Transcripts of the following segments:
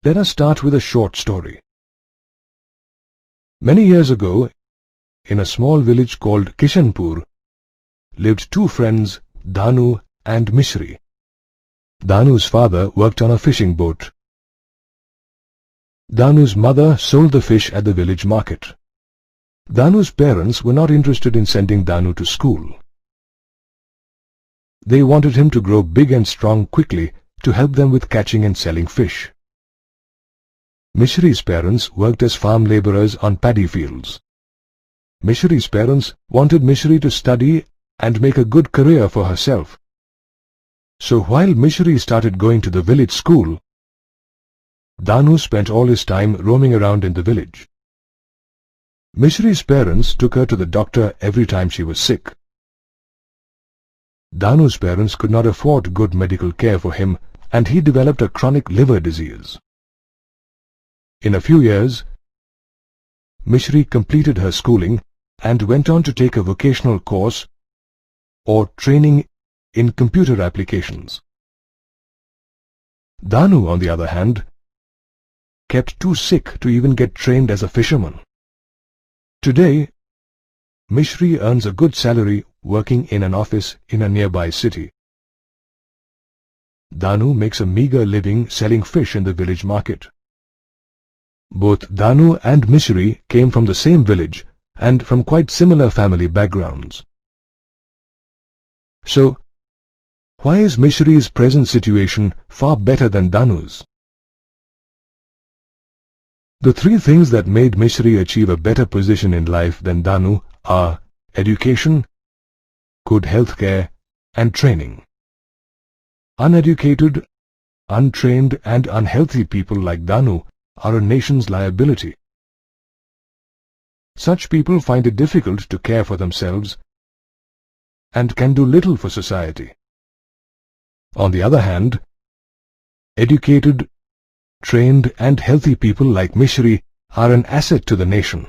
Let us start with a short story. Many years ago, in a small village called Kishanpur, lived two friends, Danu and Mishri. Danu's father worked on a fishing boat. Danu's mother sold the fish at the village market. Danu's parents were not interested in sending Danu to school. They wanted him to grow big and strong quickly to help them with catching and selling fish. Mishri's parents worked as farm laborers on paddy fields. Mishri's parents wanted Mishri to study and make a good career for herself. So while Mishri started going to the village school, Danu spent all his time roaming around in the village. Mishri's parents took her to the doctor every time she was sick. Danu's parents could not afford good medical care for him, and he developed a chronic liver disease. In a few years, Mishri completed her schooling and went on to take a vocational course or training in computer applications. Danu, on the other hand, kept too sick to even get trained as a fisherman. Today, Mishri earns a good salary working in an office in a nearby city. Danu makes a meager living selling fish in the village market. Both Danu and Mishri came from the same village and from quite similar family backgrounds. So, why is Mishri's present situation far better than Danu's? The three things that made Mishri achieve a better position in life than Danu are education, good health care, and training. Uneducated, untrained, and unhealthy people like Danu are a nation's liability. Such people find it difficult to care for themselves and can do little for society. On the other hand, educated, trained and healthy people like Mishri are an asset to the nation.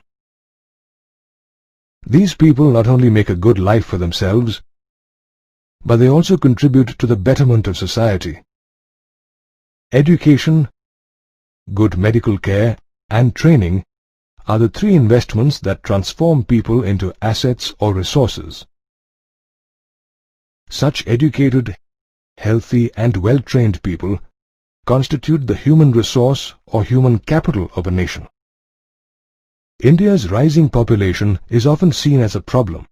These people not only make a good life for themselves, but they also contribute to the betterment of society. Education, good medical care and training are the three investments that transform people into assets or resources. Such educated, healthy and well-trained people constitute the human resource or human capital of a nation. India's rising population is often seen as a problem.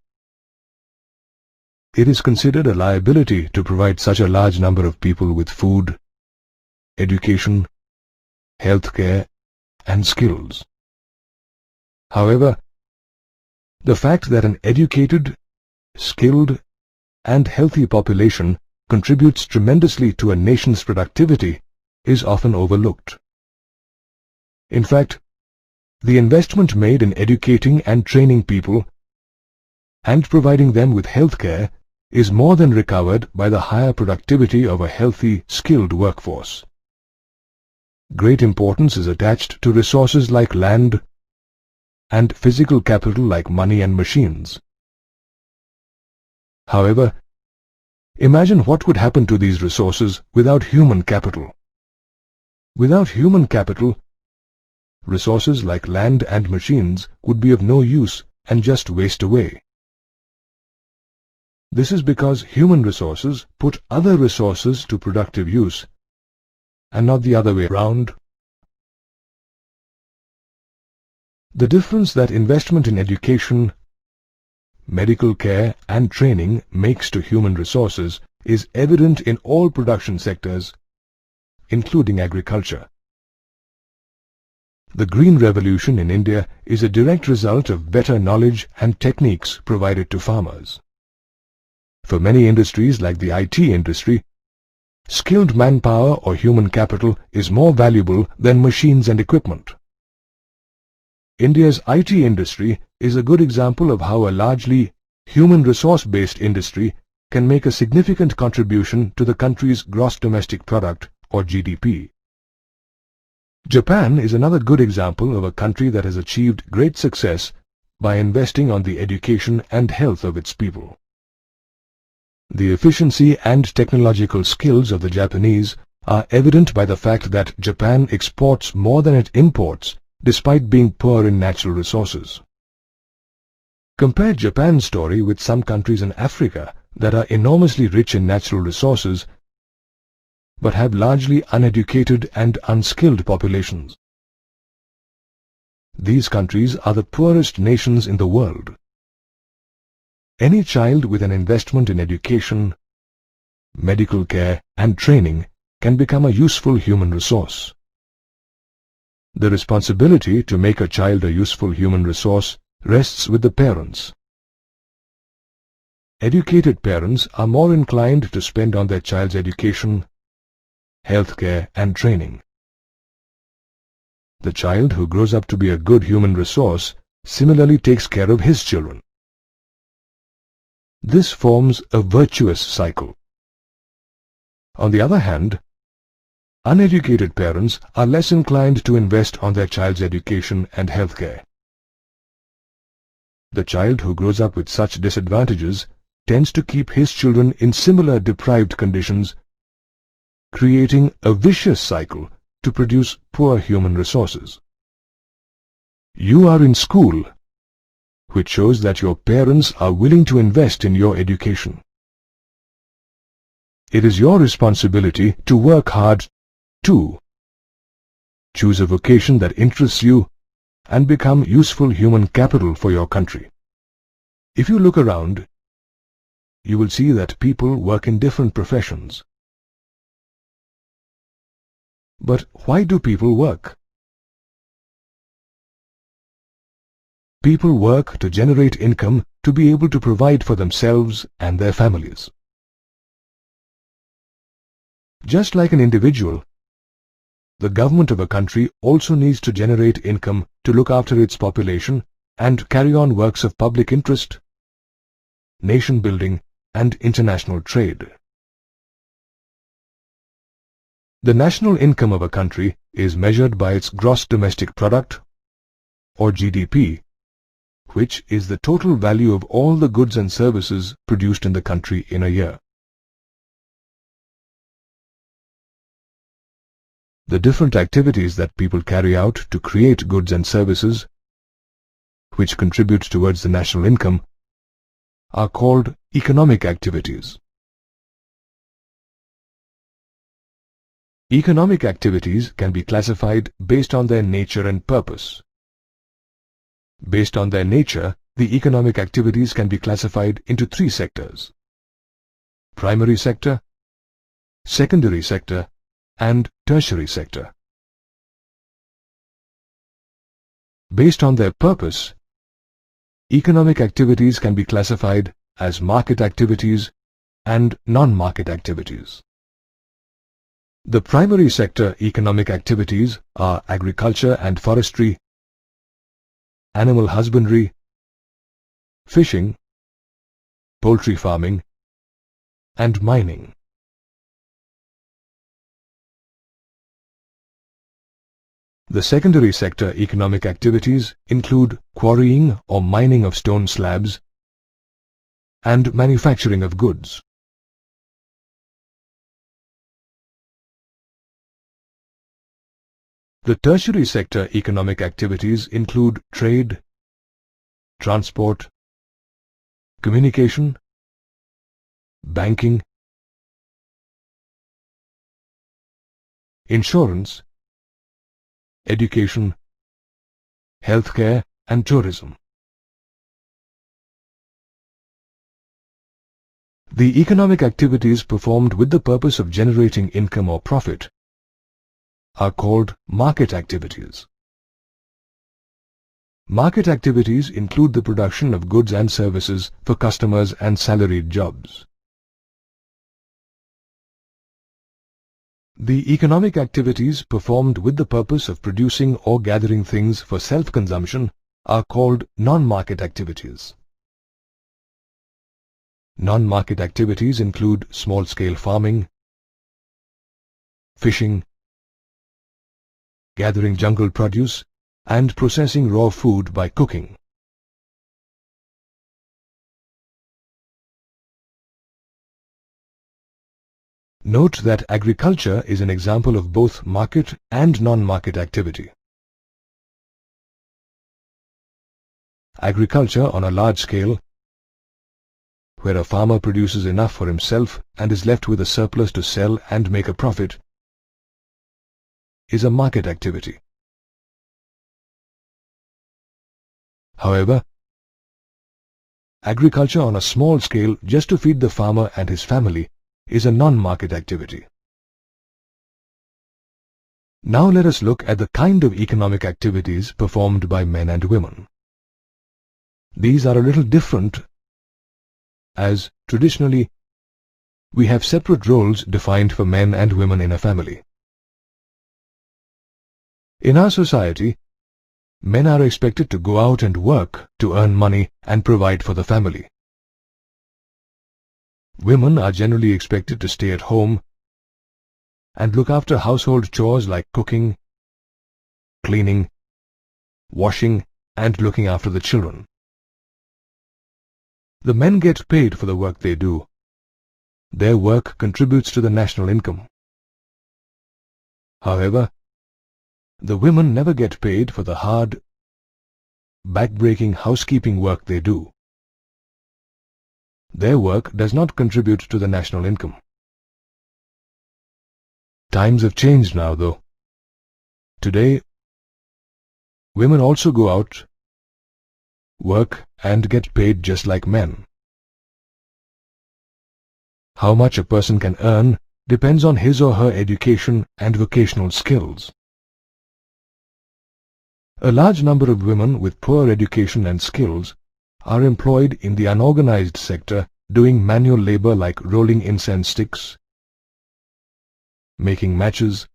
It is considered a liability to provide such a large number of people with food, education, health care, and skills. However, the fact that an educated, skilled, and healthy population contributes tremendously to a nation's productivity is often overlooked. In fact, the investment made in educating and training people and providing them with health care is more than recovered by the higher productivity of a healthy, skilled workforce. Great importance is attached to resources like land and physical capital like money and machines. However, imagine what would happen to these resources without human capital. Without human capital, resources like land and machines would be of no use and just waste away. This is because human resources put other resources to productive use, and not the other way around. The difference that investment in education, medical care and training makes to human resources is evident in all production sectors, including agriculture. The Green Revolution in India is a direct result of better knowledge and techniques provided to farmers. For many industries like the IT industry, skilled manpower or human capital is more valuable than machines and equipment. India's IT industry is a good example of how a largely human resource-based industry can make a significant contribution to the country's gross domestic product or GDP. Japan is another good example of a country that has achieved great success by investing on the education and health of its people. The efficiency and technological skills of the Japanese are evident by the fact that Japan exports more than it imports despite being poor in natural resources. Compare Japan's story with some countries in Africa that are enormously rich in natural resources but have largely uneducated and unskilled populations. These countries are the poorest nations in the world. Any child with an investment in education, medical care and training can become a useful human resource. The responsibility to make a child a useful human resource rests with the parents. Educated parents are more inclined to spend on their child's education, healthcare and training. The child who grows up to be a good human resource similarly takes care of his children. This forms a virtuous cycle. On the other hand, uneducated parents are less inclined to invest on their child's education and healthcare. The child who grows up with such disadvantages tends to keep his children in similar deprived conditions, creating a vicious cycle to produce poor human resources. You are in school, which shows that your parents are willing to invest in your education. It is your responsibility to work hard too. Choose a vocation that interests you and become useful human capital for your country. If you look around, you will see that people work in different professions. But why do people work? People work to generate income to be able to provide for themselves and their families. Just like an individual, the government of a country also needs to generate income to look after its population and carry on works of public interest, nation building and international trade. The national income of a country is measured by its gross domestic product, or GDP, which is the total value of all the goods and services produced in the country in a year. The different activities that people carry out to create goods and services, which contribute towards the national income, are called economic activities. Economic activities can be classified based on their nature and purpose. Based on their nature, the economic activities can be classified into three sectors: primary sector, secondary sector, and tertiary sector. Based on their purpose, economic activities can be classified as market activities and non-market activities. The primary sector economic activities are agriculture and forestry, animal husbandry, fishing, poultry farming, and mining. The secondary sector economic activities include quarrying or mining of stone slabs and manufacturing of goods. The tertiary sector economic activities include trade, transport, communication, banking, insurance, education, healthcare, and tourism. The economic activities performed with the purpose of generating income or profit are called market activities. Market activities include the production of goods and services for customers and salaried jobs. The economic activities performed with the purpose of producing or gathering things for self-consumption are called non-market activities. Non-market activities include small-scale farming, fishing, gathering jungle produce, and processing raw food by cooking. Note that agriculture is an example of both market and non-market activity. Agriculture on a large scale, where a farmer produces enough for himself and is left with a surplus to sell and make a profit, is a market activity. However, agriculture on a small scale just to feed the farmer and his family is a non-market activity. Now let us look at the kind of economic activities performed by men and women. These are a little different, as traditionally we have separate roles defined for men and women in a family. In our society, men are expected to go out and work to earn money and provide for the family. Women are generally expected to stay at home and look after household chores like cooking, cleaning, washing, and looking after the children. The men get paid for the work they do. Their work contributes to the national income. However, the women never get paid for the hard, back-breaking housekeeping work they do. Their work does not contribute to the national income. Times have changed now, though. Today, women also go out, work, and get paid just like men. How much a person can earn depends on his or her education and vocational skills. A large number of women with poor education and skills are employed in the unorganized sector doing manual labor like rolling incense sticks, making matches,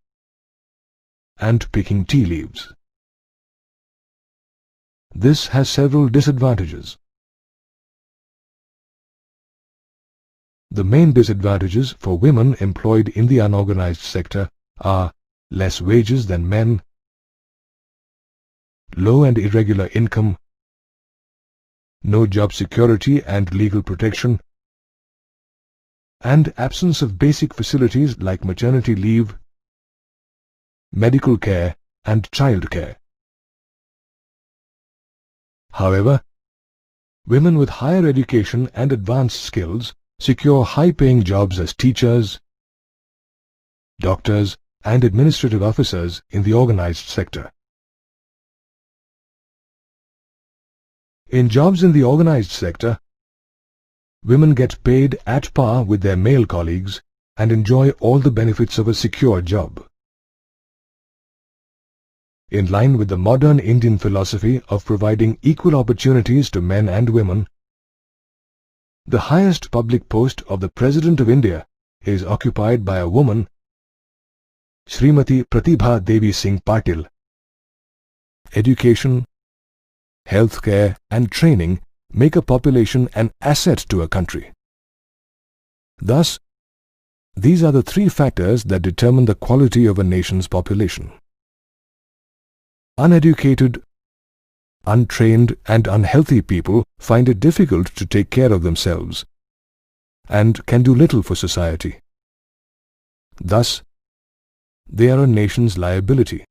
and picking tea leaves. This has several disadvantages. The main disadvantages for women employed in the unorganized sector are less wages than men, low and irregular income, no job security and legal protection, and absence of basic facilities like maternity leave, medical care, and child care. However, women with higher education and advanced skills secure high-paying jobs as teachers, doctors, and administrative officers in the organized sector. In jobs in the organized sector, women get paid at par with their male colleagues and enjoy all the benefits of a secure job. In line with the modern Indian philosophy of providing equal opportunities to men and women, the highest public post of the President of India is occupied by a woman, Srimati Pratibha Devi Singh Patil. Education, healthcare, and training make a population an asset to a country. Thus, these are the three factors that determine the quality of a nation's population. Uneducated, untrained, and unhealthy people find it difficult to take care of themselves and can do little for society. Thus, they are a nation's liability.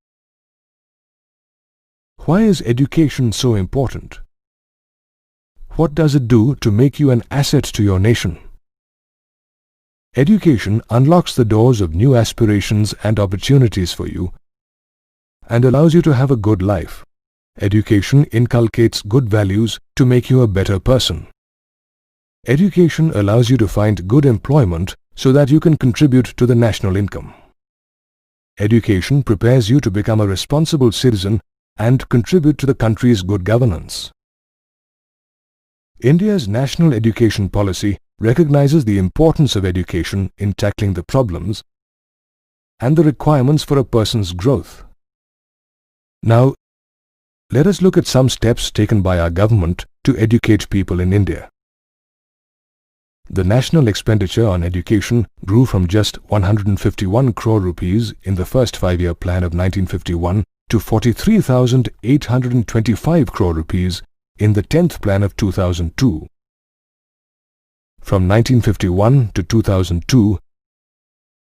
Why is education so important? What does it do to make you an asset to your nation? Education unlocks the doors of new aspirations and opportunities for you and allows you to have a good life. Education inculcates good values to make you a better person. Education allows you to find good employment so that you can contribute to the national income. Education prepares you to become a responsible citizen and contribute to the country's good governance. India's national education policy recognizes the importance of education in tackling the problems and the requirements for a person's growth. Now, let us look at some steps taken by our government to educate people in India. The national expenditure on education grew from just 151 crore rupees in the first 5-year plan of 1951 to 43,825 crore rupees in the 10th plan of 2002. From 1951 to 2002,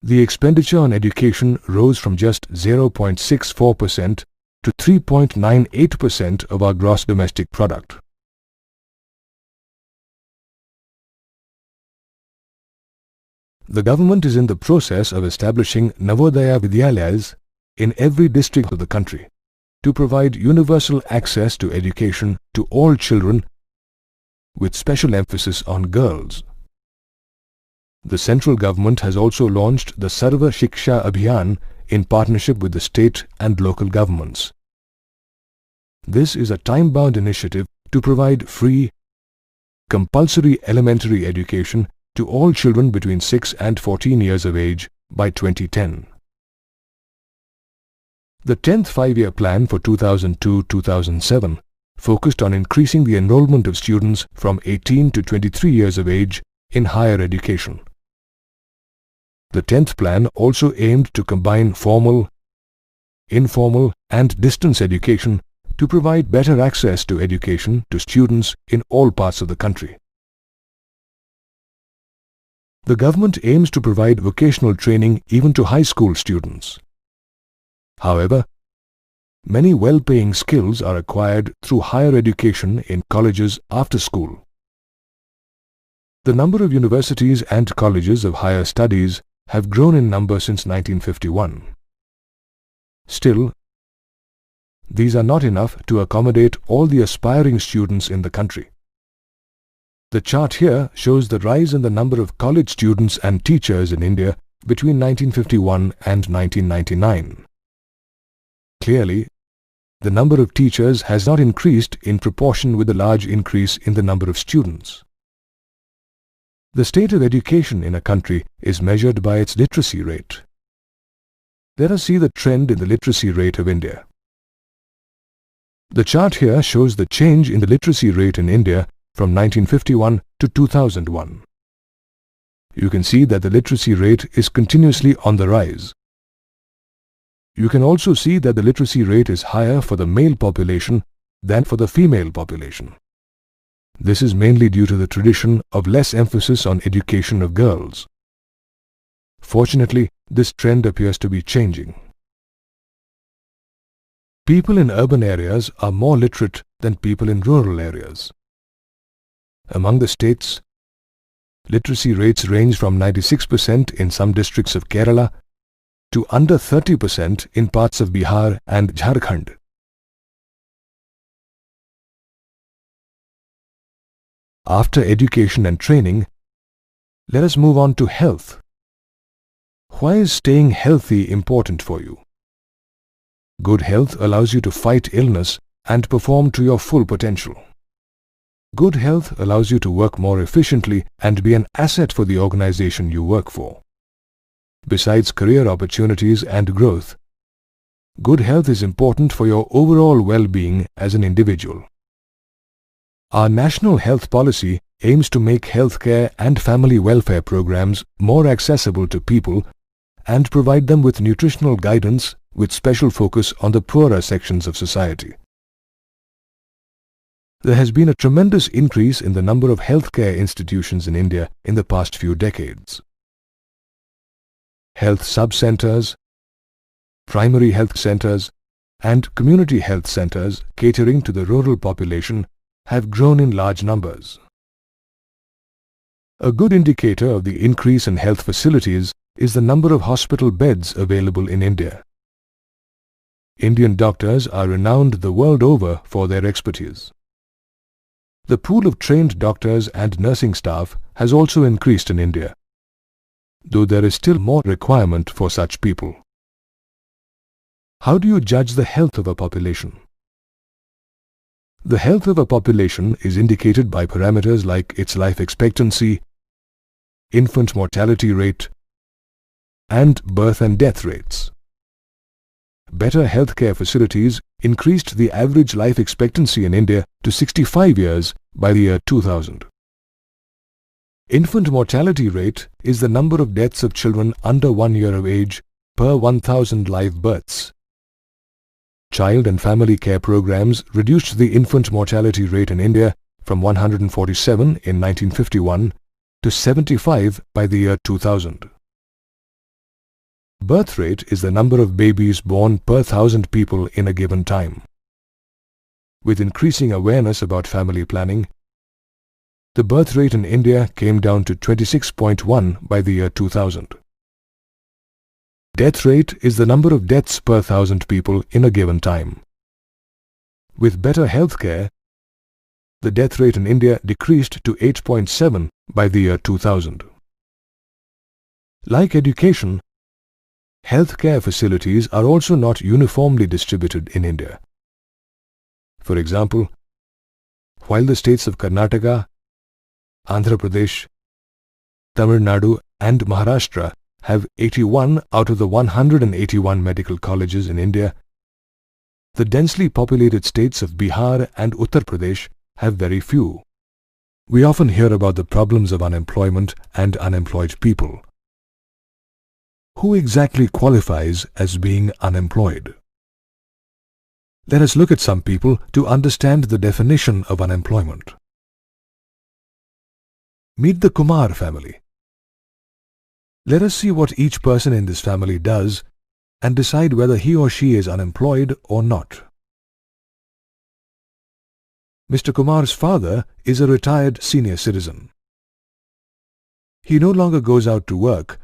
the expenditure on education rose from just 0.64% to 3.98% of our gross domestic product. The government is in the process of establishing Navodaya Vidyalayas in every district of the country to provide universal access to education to all children, with special emphasis on girls. The central government has also launched the Sarva Shiksha Abhiyan in partnership with the state and local governments. This is a time-bound initiative to provide free, compulsory elementary education to all children between 6 and 14 years of age by 2010. The 10th Five-Year Plan for 2002-2007 focused on increasing the enrollment of students from 18 to 23 years of age in higher education. The 10th Plan also aimed to combine formal, informal and distance education to provide better access to education to students in all parts of the country. The government aims to provide vocational training even to high school students. However, many well-paying skills are acquired through higher education in colleges after school. The number of universities and colleges of higher studies have grown in number since 1951. Still, these are not enough to accommodate all the aspiring students in the country. The chart here shows the rise in the number of college students and teachers in India between 1951 and 1999. Clearly, the number of teachers has not increased in proportion with the large increase in the number of students. The state of education in a country is measured by its literacy rate. Let us see the trend in the literacy rate of India. The chart here shows the change in the literacy rate in India from 1951 to 2001. You can see that the literacy rate is continuously on the rise. You can also see that the literacy rate is higher for the male population than for the female population. This is mainly due to the tradition of less emphasis on education of girls. Fortunately, this trend appears to be changing. People in urban areas are more literate than people in rural areas. Among the states, literacy rates range from 96% in some districts of Kerala to under 30% in parts of Bihar and Jharkhand. After education and training, let us move on to health. Why is staying healthy important for you? Good health allows you to fight illness and perform to your full potential. Good health allows you to work more efficiently and be an asset for the organization you work for. Besides career opportunities and growth, good health is important for your overall well-being as an individual. Our national health policy aims to make healthcare and family welfare programs more accessible to people and provide them with nutritional guidance with special focus on the poorer sections of society. There has been a tremendous increase in the number of healthcare institutions in India in the past few decades. Health sub-centers, primary health centers, and community health centers catering to the rural population have grown in large numbers. A good indicator of the increase in health facilities is the number of hospital beds available in India. Indian doctors are renowned the world over for their expertise. The pool of trained doctors and nursing staff has also increased in India, though there is still more requirement for such people. How do you judge the health of a population? The health of a population is indicated by parameters like its life expectancy, infant mortality rate, and birth and death rates. Better healthcare facilities increased the average life expectancy in India to 65 years by the year 2000. Infant mortality rate is the number of deaths of children under 1 year of age per 1,000 live births. Child and family care programs reduced the infant mortality rate in India from 147 in 1951 to 75 by the year 2000. Birth rate is the number of babies born per 1,000 people in a given time. With increasing awareness about family planning, the birth rate in India came down to 26.1 by the year 2000. Death rate is the number of deaths per 1,000 people in a given time. With better health care, the death rate in India decreased to 8.7 by the year 2000. Like education, healthcare facilities are also not uniformly distributed in India. For example, while the states of Karnataka, Andhra Pradesh, Tamil Nadu and Maharashtra have 81 out of the 181 medical colleges in India, the densely populated states of Bihar and Uttar Pradesh have very few. We often hear about the problems of unemployment and unemployed people. Who exactly qualifies as being unemployed? Let us look at some people to understand the definition of unemployment. Meet the Kumar family. Let us see what each person in this family does and decide whether he or she is unemployed or not. Mr. Kumar's father is a retired senior citizen. He no longer goes out to work,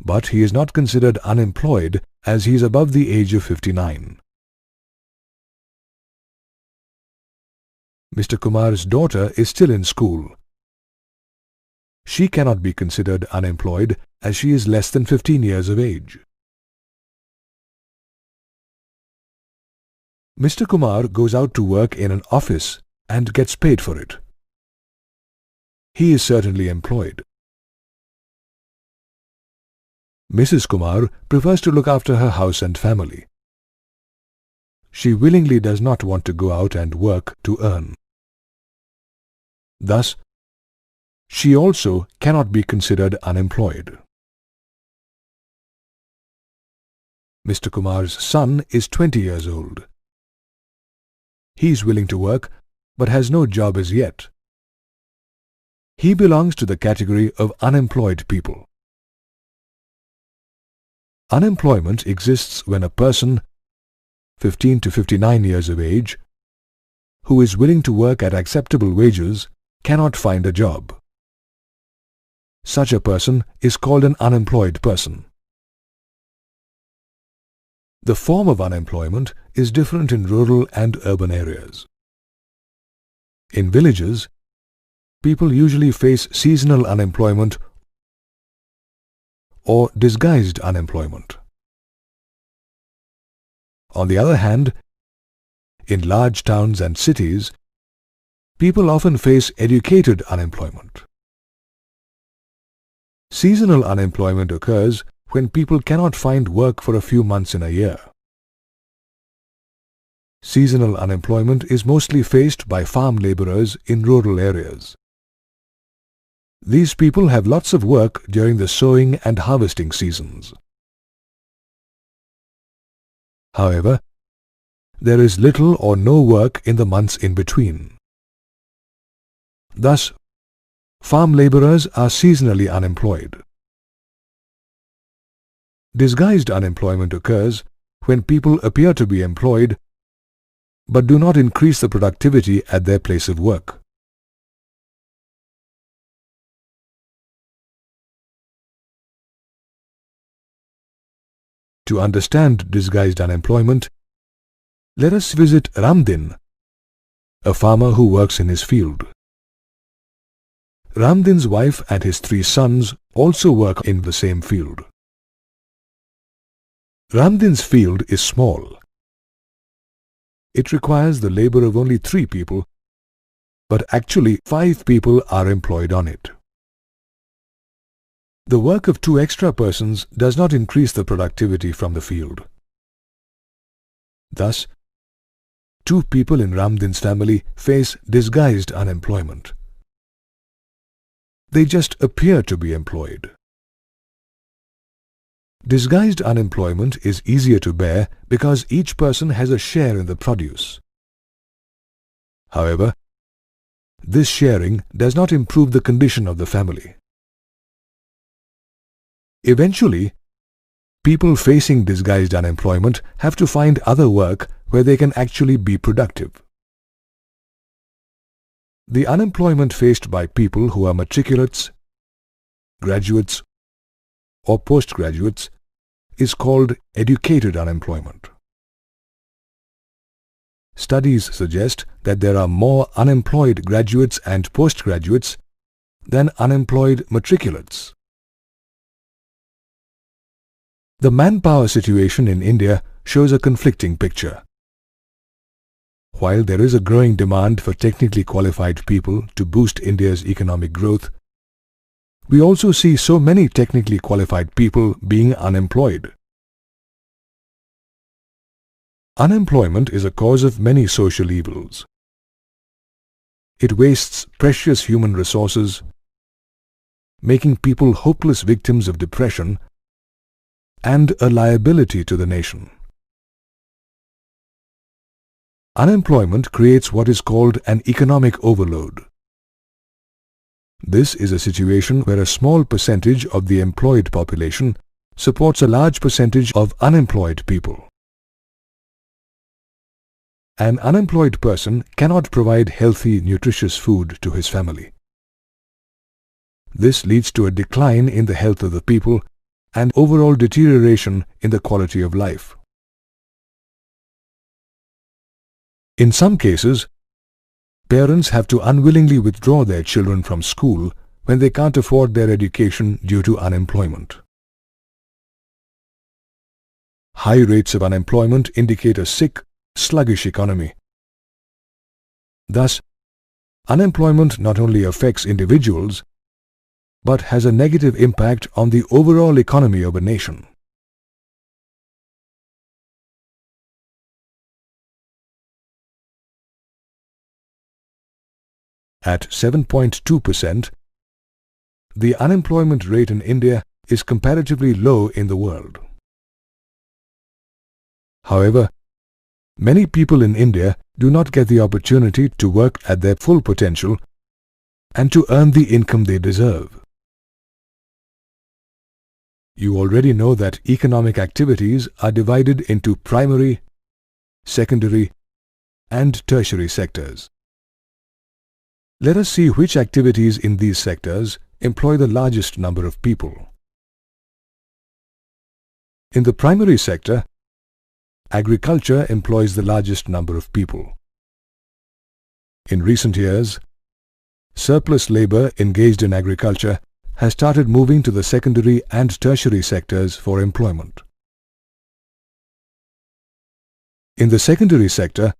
but he is not considered unemployed as he is above the age of 59. Mr. Kumar's daughter is still in school. She cannot be considered unemployed as she is less than 15 years of age. Mr. Kumar goes out to work in an office and gets paid for it. He is certainly employed. Mrs. Kumar prefers to look after her house and family. She willingly does not want to go out and work to earn. Thus, she also cannot be considered unemployed. Mr. Kumar's son is 20 years old. He is willing to work, but has no job as yet. He belongs to the category of unemployed people. Unemployment exists when a person, 15 to 59 years of age, who is willing to work at acceptable wages, cannot find a job. Such a person is called an unemployed person. The form of unemployment is different in rural and urban areas. In villages, people usually face seasonal unemployment or disguised unemployment. On the other hand, in large towns and cities, people often face educated unemployment. Seasonal unemployment occurs when people cannot find work for a few months in a year. Seasonal unemployment is mostly faced by farm laborers in rural areas. These people have lots of work during the sowing and harvesting seasons. However, there is little or no work in the months in between. Thus, farm laborers are seasonally unemployed. Disguised unemployment occurs when people appear to be employed but do not increase the productivity at their place of work. To understand disguised unemployment, let us visit Ramdin, a farmer who works in his field. Ramdin's wife and his 3 sons also work in the same field. Ramdin's field is small. It requires the labor of only 3 people, but actually 5 people are employed on it. The work of 2 extra persons does not increase the productivity from the field. Thus, 2 people in Ramdin's family face disguised unemployment. They just appear to be employed. Disguised unemployment is easier to bear because each person has a share in the produce. However, this sharing does not improve the condition of the family. Eventually, people facing disguised unemployment have to find other work where they can actually be productive. The unemployment faced by people who are matriculates, graduates, or postgraduates is called educated unemployment. Studies suggest that there are more unemployed graduates and postgraduates than unemployed matriculates. The manpower situation in India shows a conflicting picture. While there is a growing demand for technically qualified people to boost India's economic growth, we also see so many technically qualified people being unemployed. Unemployment is a cause of many social evils. It wastes precious human resources, making people hopeless victims of depression and a liability to the nation. Unemployment creates what is called an economic overload. This is a situation where a small percentage of the employed population supports a large percentage of unemployed people. An unemployed person cannot provide healthy, nutritious food to his family. This leads to a decline in the health of the people and overall deterioration in the quality of life. In some cases, parents have to unwillingly withdraw their children from school when they can't afford their education due to unemployment. High rates of unemployment indicate a sick, sluggish economy. Thus, unemployment not only affects individuals, but has a negative impact on the overall economy of a nation. At 7.2%, the unemployment rate in India is comparatively low in the world. However, many people in India do not get the opportunity to work at their full potential and to earn the income they deserve. You already know that economic activities are divided into primary, secondary, and tertiary sectors. Let us see which activities in these sectors employ the largest number of people. In the primary sector, agriculture employs the largest number of people. In recent years, surplus labor engaged in agriculture has started moving to the secondary and tertiary sectors for employment. In the secondary sector,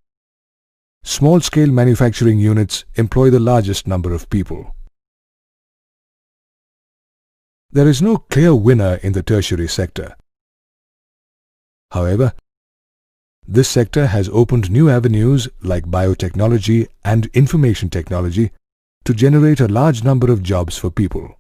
small-scale manufacturing units employ the largest number of people. There is no clear winner in the tertiary sector. However, this sector has opened new avenues like biotechnology and information technology to generate a large number of jobs for people.